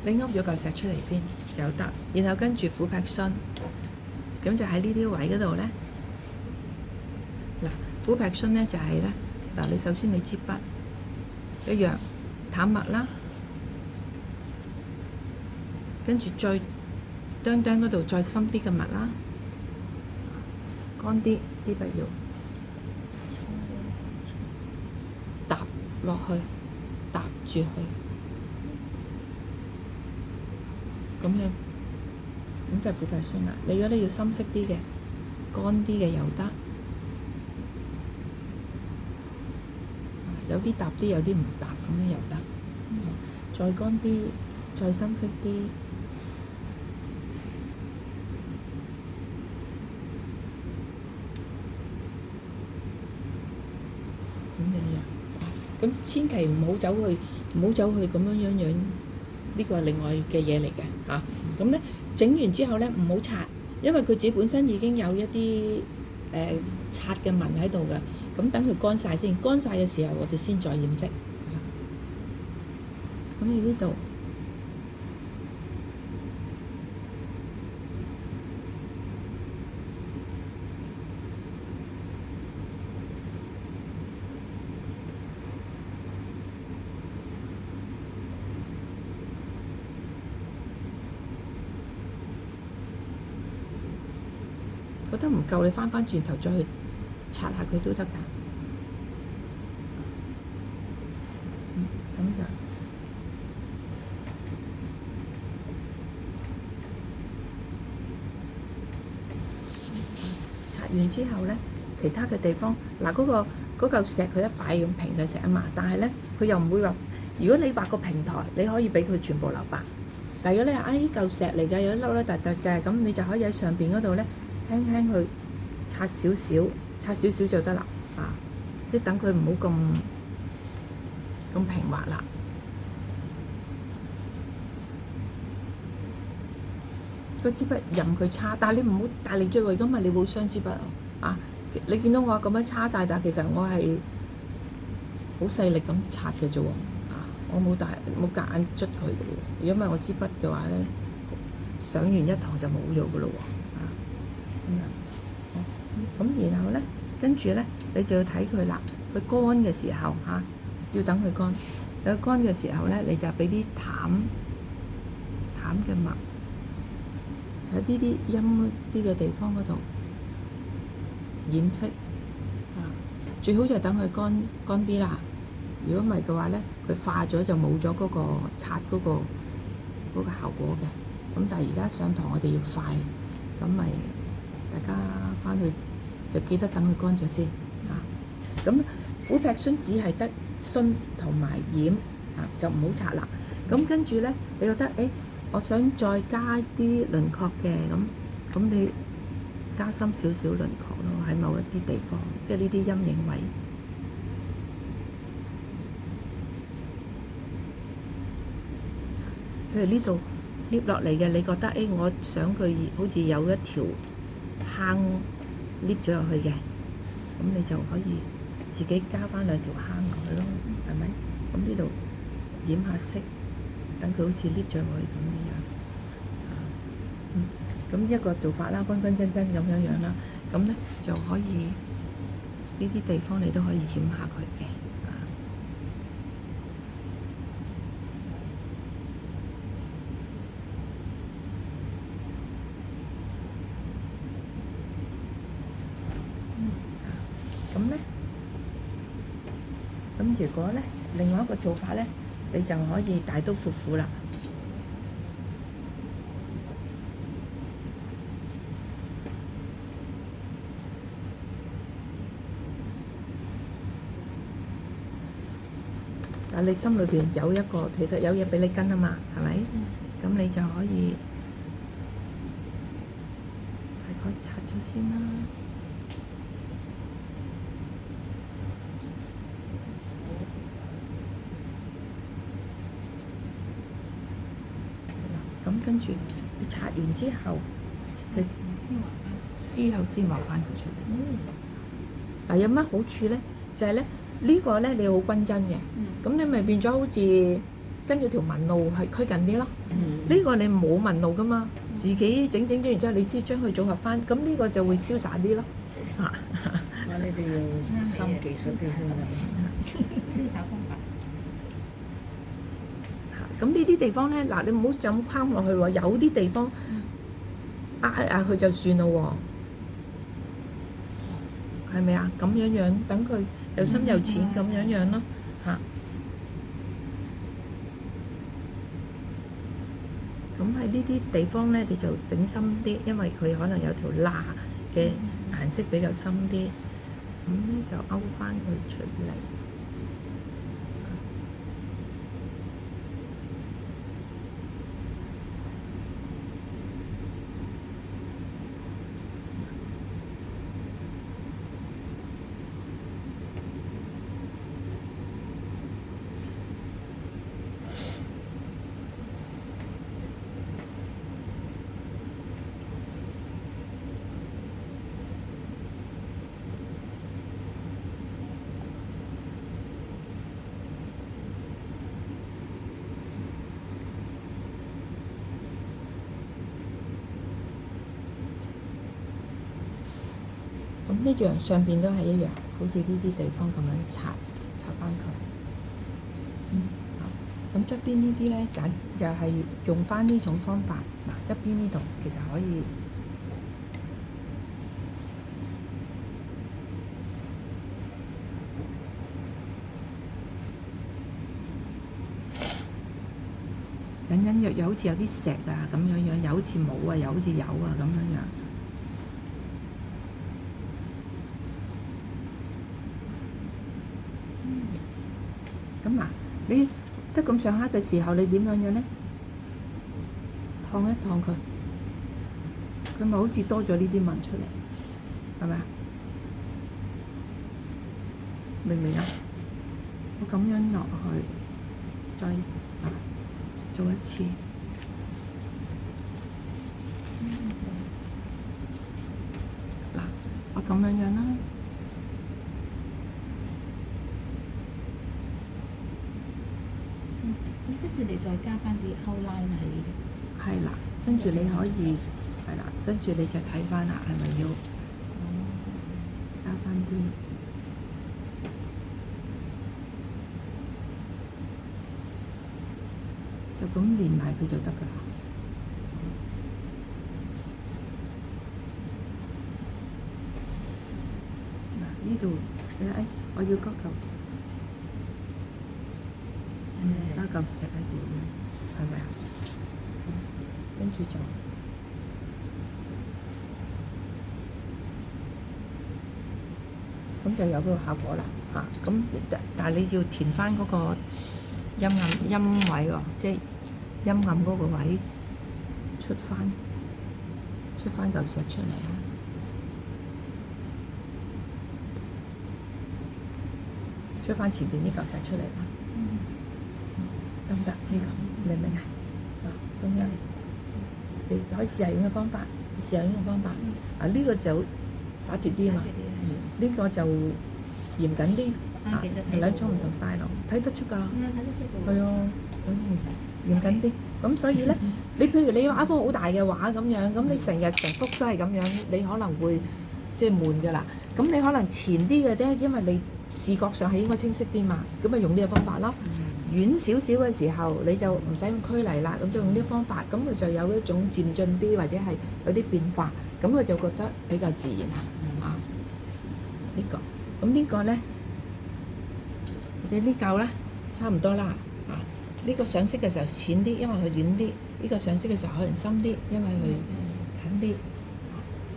你噏咗嚿石出嚟先就得，然後跟住琥珀芯，咁就喺呢啲位嗰度咧。嗱，琥珀芯咧就係咧，嗱你首先你支筆一樣淡墨啦，跟住再釘釘嗰度再深啲嘅墨啦，乾啲支筆要搭落去，搭住佢。咁樣，咁就係琥珀芯啦。你如果你要深色啲嘅、乾啲嘅又得，有啲搭啲，有啲唔搭，咁樣又得。再乾啲，再深色啲，咁樣。咁千祈唔好走去咁樣。呢個係另外嘅嘢嚟嘅嚇，咁咧整完之後咧唔好擦，因為佢自己本身已經有一啲擦嘅紋喺度嘅，咁等佢乾晒先，乾晒嘅時候我哋先再染色。咁你呢度覺得唔夠，你翻轉頭再去擦下佢都得㗎。咁就擦完之後咧，其他嘅地方嗱嗰嚿石佢一塊咁平嘅石啊嘛，但係咧佢又唔會話，如果你畫個平台，你可以俾佢全部留白。但如果你話呢嚿石嚟嘅，有一粒粒突突嘅，咁你就可以喺上邊嗰度咧。輕輕去擦少少就得啦，即係等佢唔好咁平滑啦。個支筆任佢擦，但係你唔好大力追喎，如果唔係你會傷支筆啊！你見到我咁樣擦晒，但係其實我係好細力咁擦嘅啫喎，我冇夾硬捽佢嘅喎。如果唔係我支筆嘅話咧，上完一堂就冇咗嘅咯喎。咁然後咧，跟住咧，你就要睇佢啦。佢乾嘅時候要等佢乾。佢乾嘅時候咧，你就俾啲淡嘅墨，就喺呢啲陰啲嘅地方嗰度染色。最好就等佢乾啲啦。如果唔係嘅話咧，佢化咗就冇咗嗰個擦嗰個效果嘅。咁但係而家上堂我哋要快，咁咪大家翻去就記得等佢乾咗先。咁琥珀芯只係得芯同埋染就唔好擦啦。咁跟住咧，你覺得我想再加啲輪廓嘅，咁你加深少少輪廓咯，喺某一啲地方，即係呢啲陰影位。譬如呢度捏落嚟嘅，你覺得我想佢好似有一條坑捏咗落去嘅，咁你就可以自己加翻兩條坑落去咯，係咪？咁呢度染下色，等佢好似捏咗落去咁樣。咁一個做法啦，均真咁樣啦，咁咧就可以呢啲地方你都可以染下佢嘅。咁如果咧，另外一個做法咧，你就可以大刀闊斧啦。但你心裏邊有一個，其實有嘢俾你跟啊嘛，係咪？咁你就可以大概擦咗先啦。咁跟住你擦完之後，佢之後先畫翻佢出嚟。有乜好處咧？就係咧，呢個咧你好均真嘅，咁你咪變咗好似跟住條紋路係趨近啲咯。呢個你冇紋路噶嘛，自己整咗然之後，你先將佢組合翻，咁呢個就會瀟灑啲咯。哇！呢啲要深技術啲先得。瀟灑方法。咁呢啲地方咧，嗱你唔好就咁框落去喎，有啲地方壓佢就算咯喎，係咪啊？咁樣等佢又深又淺咁樣咯，嚇。咁喺呢啲地方咧，你就整深啲，因為佢可能有條罅嘅顏色比較深啲，咁咧就勾翻佢出嚟。咁一樣上邊都係一樣，好似呢啲地方咁樣擦翻佢。好，咁側邊呢啲咧，就係用翻呢種方法。嗱，側邊呢度其實可以。隱隱約約好似有啲石啊咁樣，又好似冇啊，又好似有啊咁樣。咁啊，你得咁上下嘅時候，你點樣咧？燙一燙佢，佢咪好似多咗呢啲紋出嚟，係咪啊？明唔明啊？我咁樣落去，再做一次。嗱，我咁樣啦。跟住你再加翻啲 outline 喺呢度。係啦，跟住你可以係啦，跟住你就睇翻啦，係咪要加翻啲？就咁連埋佢就得㗎啦。嗱，呢度你睇，我要嗰嚿。加嚿石喺度，係咪啊？跟住就咁就有嗰個效果啦嚇。咁但係你要填翻嗰個陰位喎，即係陰暗嗰個位出翻嚿石出嚟啊！出翻前邊呢嚿石出嚟啦。得唔得？呢個明唔明啊？咁樣你可以試下用嘅方法，試下用嘅方法。呢個就灑脱啲啊嘛，呢個就嚴謹啲。其實係兩種唔同 style，睇得出㗎。睇得出㗎。係啊，兩種唔同，嚴謹啲。咁所以咧，你譬如你畫一幅好大嘅畫咁樣，咁你成幅都係咁樣，你可能會即係悶㗎啦。咁你可能前啲嘅咧，因為你視覺上係應該清晰啲嘛，咁咪用呢個方法咯。遠少少嘅時候，你就唔使用驅泥啦，咁就用呢個方法，咁佢就有一種漸進啲或者係有啲變化，咁佢就覺得比較自然啊。呢個，咁呢個咧，或者呢嚿咧，差唔多啦。呢個上色嘅時候淺啲，因為佢遠啲；呢個上色嘅時候可能深啲，因為佢近啲。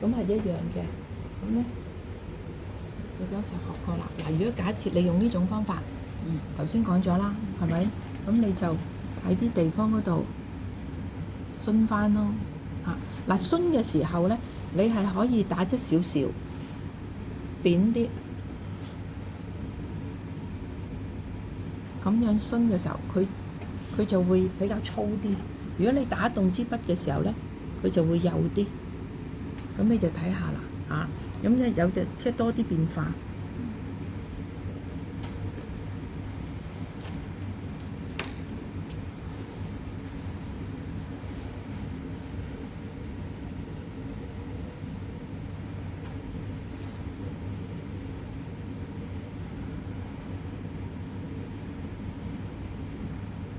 咁係一樣嘅。咁咧，你嗰時候學過啦。嗱，如果假設你用呢種方法，頭先講咗啦，係咪？咁你就喺啲地方嗰度勻翻咯。嗱，勻嘅時候咧，你係可以打側少少，扁啲。咁樣勻嘅時候，佢就會比較粗啲。如果你打動支筆嘅時候咧，佢就會幼啲。咁你就睇下啦，咁咧有隻即係多啲變化。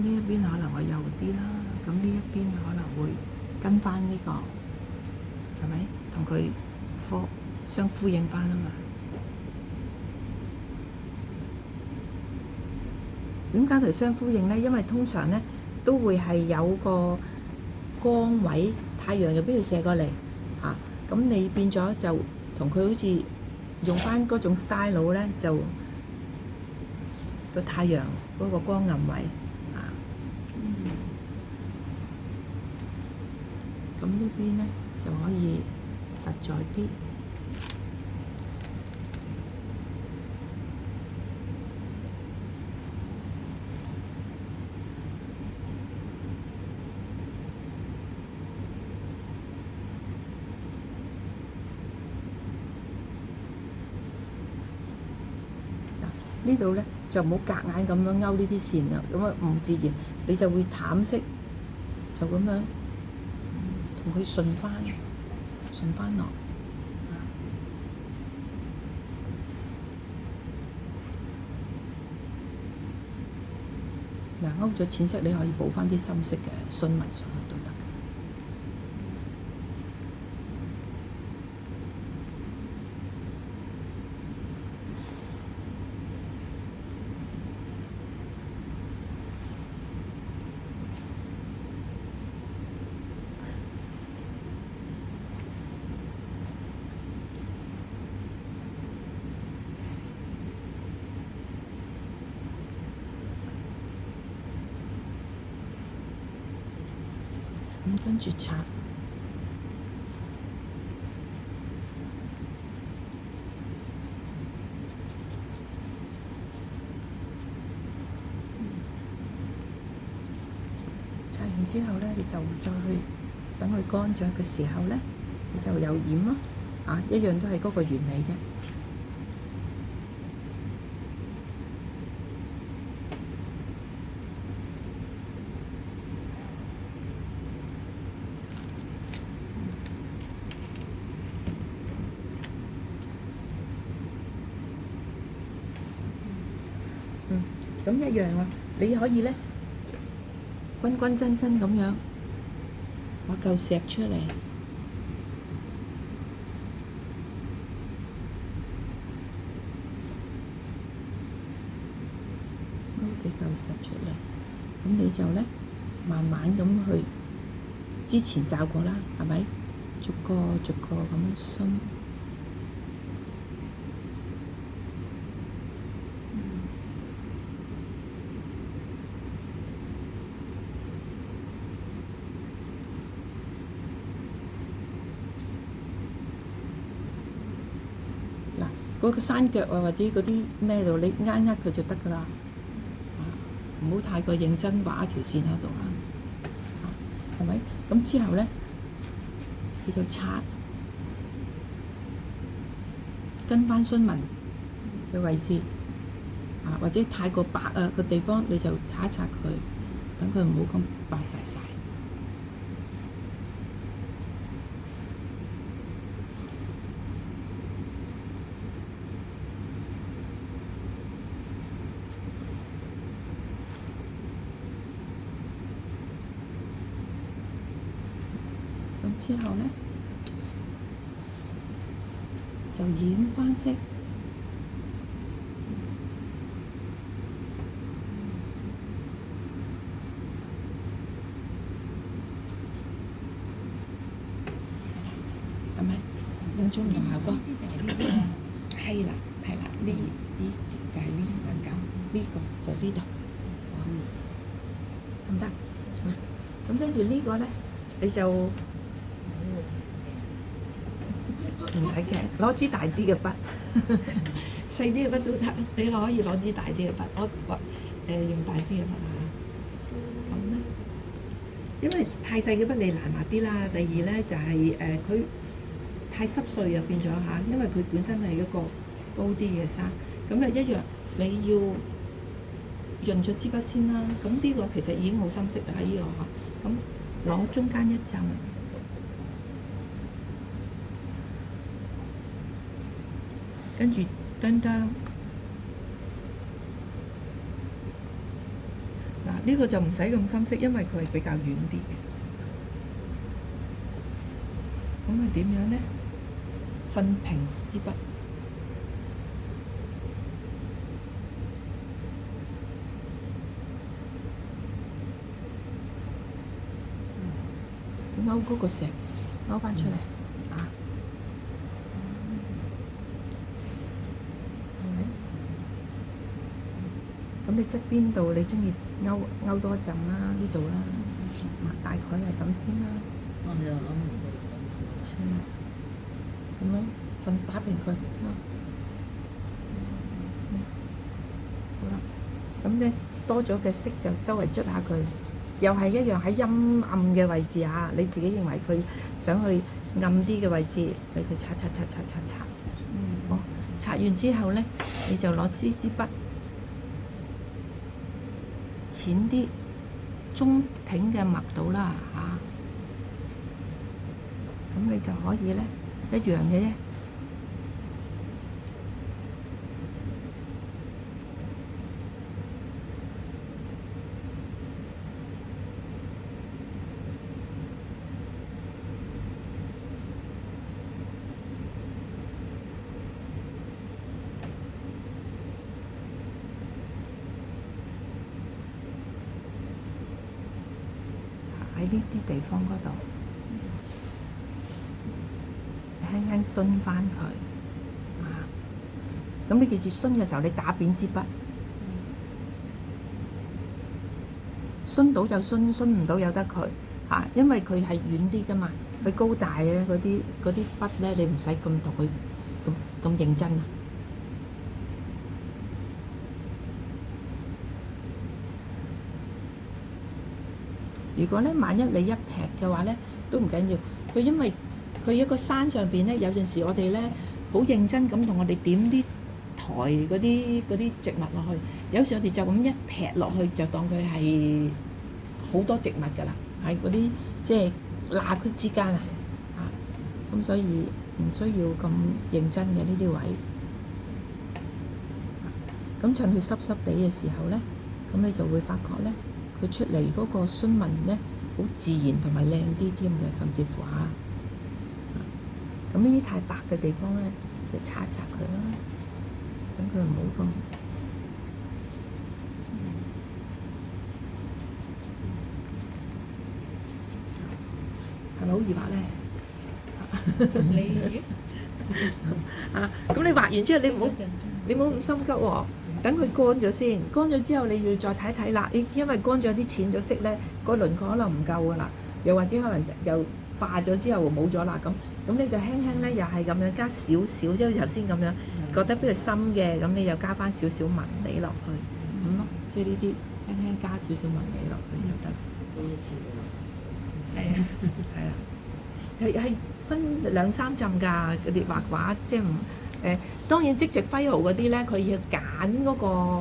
呢一邊可能會幼啲啦，咁呢一邊可能會跟翻呢個，係咪？同佢相呼應翻啊嘛。點解同相呼應呢？因為通常呢都會係有個光位，太陽由邊度射過嚟嚇，咁你變咗就同佢好似用翻嗰種 style 呢，就個太陽嗰個光暗位啊。咁呢邊呢就可以實在啲。呢度咧就唔好夾硬咁樣勾呢啲線啦，咁啊唔自然，你就會淡色，就咁樣同佢順翻落。嗱，勾咗淺色，你可以補翻啲深色嘅順紋上去都得嘅。咁跟住擦，擦完之後咧，你就再去等佢乾咗嘅時候咧，你就有染咯，啊，一樣都係嗰個原理啫。咁一樣喎，你可以咧均均真真咁樣攞嚿石出嚟，攞幾嚿石出嚟，咁你就咧慢慢咁去，之前教過啦，係咪？逐個逐個咁樣鬆。嗰個山腳啊，或者嗰啲咩度，你呃佢就得㗎啦，唔好太過認真畫一條線喺度啊，係咪？咁之後咧，你就擦，跟翻詢紋嘅位置啊，或者太過白啊個地方，你就擦一擦佢，等佢唔好咁白晒晒。之後咧就染翻色，係咪？兩種唔同效果。係啦，呢就係呢兩嚿，呢個就呢度，得唔得？咁跟住呢個咧，你就唔使嘅，攞支大啲嘅筆，細啲嘅筆都得。你可以攞支大啲嘅筆，用大啲嘅筆啊。咁咧，因為太細嘅筆你難畫啲啦。第二咧就係佢太濕碎啊，變咗嚇。因為佢本身係一個高啲嘅沙，咁啊一樣你要潤咗支筆先啦。咁呢個其實已經好深色啦，呢個嚇。咁攞中間一浸。跟住噔噔嗱，呢個就唔使咁深色，因為佢係比較軟啲嘅。咁係點樣呢？瞓平支筆。勾嗰個石，勾翻出嚟啊！係咪？咁你側邊度你中意勾多一陣啦，呢度啦，大概係咁先啦。我又諗唔到咁樣打平佢啦。好啦，咁咧多咗嘅色就周圍捽下佢。又係一樣喺陰暗嘅位置嚇，你自己認為佢想去暗啲嘅位置，你就擦。好，擦完之後咧，你就攞支筆淺啲中挺嘅墨度啦嚇，咁你就可以咧一樣嘅啫。喺呢啲地方嗰度，輕輕勻翻佢啊！咁你記住勻嘅時候，你打扁支筆，勻到就勻，勻唔到由得佢嚇，因為佢係軟啲噶嘛，佢高大嘅嗰啲筆咧，你唔使咁同佢咁認真啊！如果咧，萬一你一劈嘅話咧，都唔緊要。佢因為佢一個山上邊咧，有陣時我哋咧好認真咁同我哋點啲台嗰啲植物落去，有時我哋就咁一劈落去，就當佢係好多植物㗎啦，喺嗰啲即係罅隙之間啊，咁所以唔需要咁認真嘅呢啲位。咁趁佢濕濕地嘅時候咧，咁你就會發覺咧。佢出嚟嗰個詢紋咧，好自然同埋靚啲添嘅，甚至乎嚇。咁呢啲太白嘅地方咧，就擦一擦佢啦，等佢唔好咁。係咪好易畫咧？你啊，咁你畫完之後，你唔好咁心急喎。等佢乾咗先，乾咗之後你要再睇睇啦。因為乾咗啲淺咗色咧，個輪廓可能唔夠噶啦，又或者可能又化咗之後冇咗啦咁。咁你就輕輕咧，又係咁樣加少少，即係頭先咁樣，覺得比較深嘅，咁你又加翻少少紋理落去，咁咯。即係呢啲輕輕加少少紋理落去就得。係啊，係分兩三浸㗎。嗰啲畫畫即係唔。當然即席揮毫嗰啲咧，佢要揀嗰個